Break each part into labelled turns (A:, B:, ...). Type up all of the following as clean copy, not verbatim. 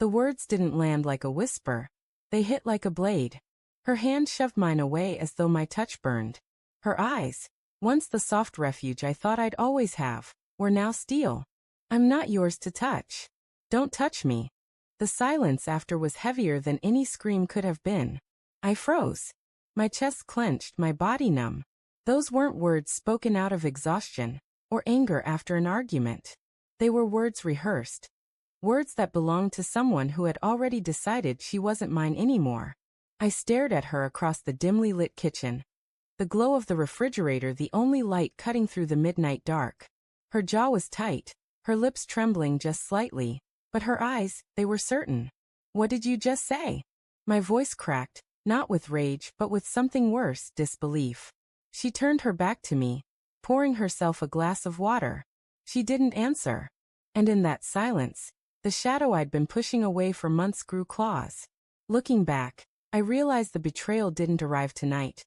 A: The words didn't land like a whisper. They hit like a blade. Her hand shoved mine away as though my touch burned. Her eyes, once the soft refuge I thought I'd always have, were now steel. I'm not yours to touch. Don't touch me. The silence after was heavier than any scream could have been. I froze. My chest clenched, my body numb. Those weren't words spoken out of exhaustion or anger after an argument. They were words rehearsed. Words that belonged to someone who had already decided she wasn't mine anymore. I stared at her across the dimly lit kitchen. The glow of the refrigerator the only light cutting through the midnight dark. Her jaw was tight, her lips trembling just slightly, but her eyes, they were certain. What did you just say? My voice cracked, not with rage but with something worse, disbelief. She turned her back to me, pouring herself a glass of water. She didn't answer. And in that silence, the shadow I'd been pushing away for months grew claws. Looking back, I realized the betrayal didn't arrive tonight.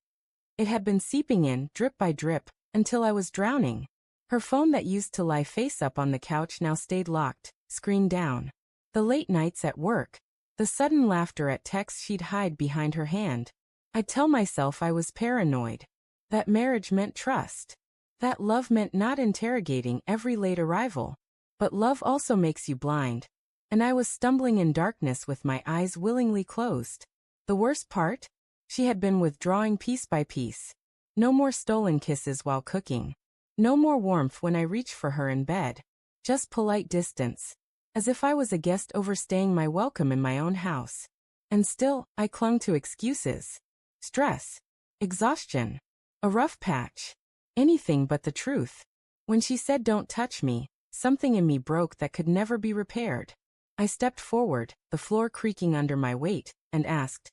A: It had been seeping in, drip by drip, until I was drowning. Her phone that used to lie face up on the couch now stayed locked, screen down. The late nights at work, the sudden laughter at texts she'd hide behind her hand. I'd tell myself I was paranoid. That marriage meant trust. That love meant not interrogating every late arrival. But love also makes you blind. And I was stumbling in darkness with my eyes willingly closed. The worst part? She had been withdrawing piece by piece. No more stolen kisses while cooking. No more warmth when I reached for her in bed. Just polite distance. As if I was a guest overstaying my welcome in my own house. And still, I clung to excuses. Stress. Exhaustion. A rough patch. Anything but the truth. When she said don't touch me, something in me broke that could never be repaired. I stepped forward, the floor creaking under my weight, and asked,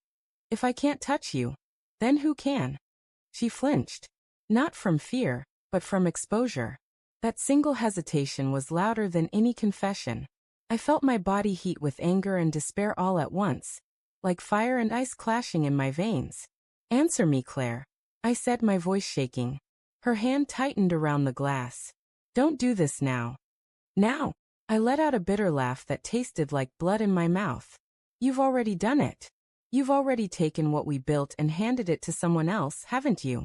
A: "If I can't touch you, then who can?" She flinched. Not from fear, but from exposure. That single hesitation was louder than any confession. I felt my body heat with anger and despair all at once, like fire and ice clashing in my veins. "Answer me, Claire," I said, my voice shaking. Her hand tightened around the glass. "Don't do this now." "Now?" I let out a bitter laugh that tasted like blood in my mouth. "You've already done it. You've already taken what we built and handed it to someone else, haven't you?"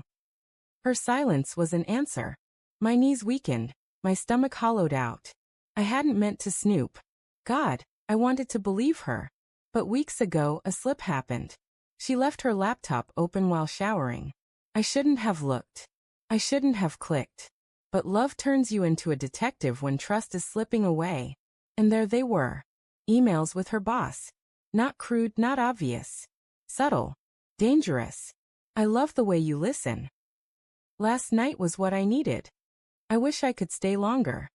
A: Her silence was an answer. My knees weakened, my stomach hollowed out. I hadn't meant to snoop. God, I wanted to believe her. But weeks ago, a slip happened. She left her laptop open while showering. I shouldn't have looked. I shouldn't have clicked. But love turns you into a detective when trust is slipping away. And there they were. Emails with her boss. Not crude, not obvious. Subtle. Dangerous. "I love the way you listen. Last night was what I needed. I wish I could stay longer."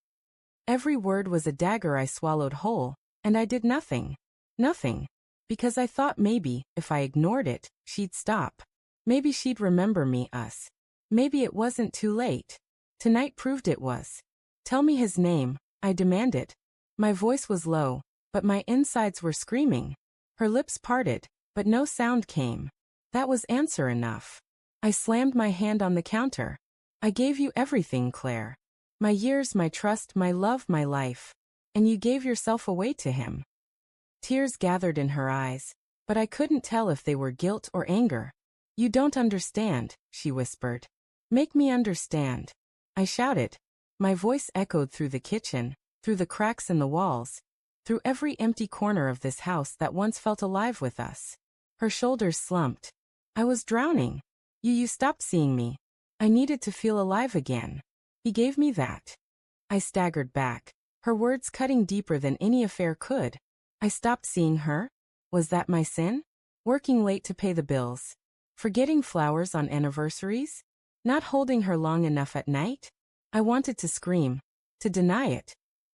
A: Every word was a dagger I swallowed whole, and I did nothing. Nothing. Because I thought maybe, if I ignored it, she'd stop. Maybe she'd remember me, us. Maybe it wasn't too late. Tonight proved it was. "Tell me his name," I demanded. My voice was low, but my insides were screaming. Her lips parted, but no sound came. That was answer enough. I slammed my hand on the counter. "I gave you everything, Claire. My years, my trust, my love, my life. And you gave yourself away to him." Tears gathered in her eyes, but I couldn't tell if they were guilt or anger. "You don't understand," she whispered. "Make me understand." I shouted. My voice echoed through the kitchen, through the cracks in the walls, through every empty corner of this house that once felt alive with us. Her shoulders slumped. I was drowning. You stopped seeing me. I needed to feel alive again. He gave me that." I staggered back, her words cutting deeper than any affair could. I stopped seeing her? Was that my sin? Working late to pay the bills. Forgetting flowers on anniversaries? Not holding her long enough at night? I wanted to scream, to deny it,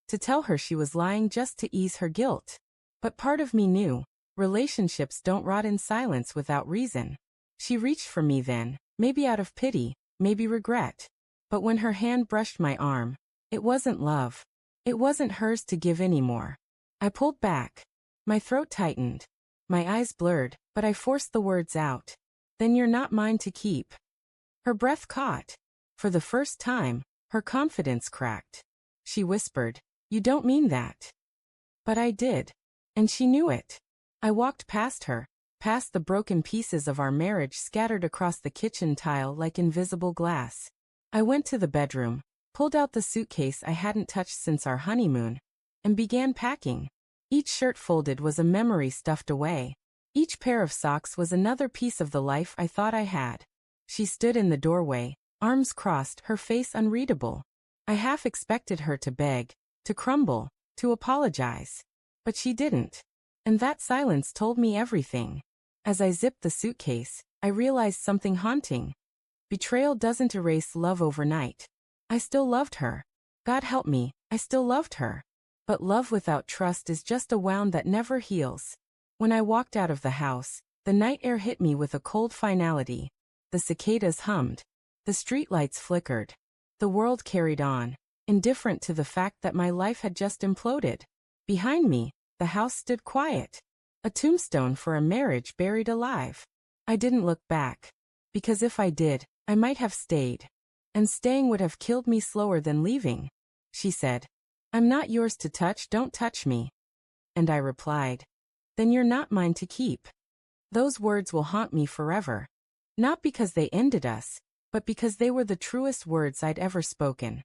A: to tell her she was lying just to ease her guilt. But part of me knew, relationships don't rot in silence without reason. She reached for me then, maybe out of pity, maybe regret. But when her hand brushed my arm, it wasn't love. It wasn't hers to give anymore. I pulled back. My throat tightened. My eyes blurred, but I forced the words out. "Then you're not mine to keep." Her breath caught. For the first time, her confidence cracked. She whispered, "You don't mean that." But I did. And she knew it. I walked past her, past the broken pieces of our marriage scattered across the kitchen tile like invisible glass. I went to the bedroom, pulled out the suitcase I hadn't touched since our honeymoon, and began packing. Each shirt folded was a memory stuffed away. Each pair of socks was another piece of the life I thought I had. She stood in the doorway, arms crossed, her face unreadable. I half expected her to beg, to crumble, to apologize. But she didn't. And that silence told me everything. As I zipped the suitcase, I realized something haunting. Betrayal doesn't erase love overnight. I still loved her. God help me, I still loved her. But love without trust is just a wound that never heals. When I walked out of the house, the night air hit me with a cold finality. The cicadas hummed. The streetlights flickered. The world carried on, indifferent to the fact that my life had just imploded. Behind me, the house stood quiet. A tombstone for a marriage buried alive. I didn't look back. Because if I did, I might have stayed. And staying would have killed me slower than leaving. She said, "I'm not yours to touch, don't touch me." And I replied, "Then you're not mine to keep." Those words will haunt me forever. Not because they ended us, but because they were the truest words I'd ever spoken.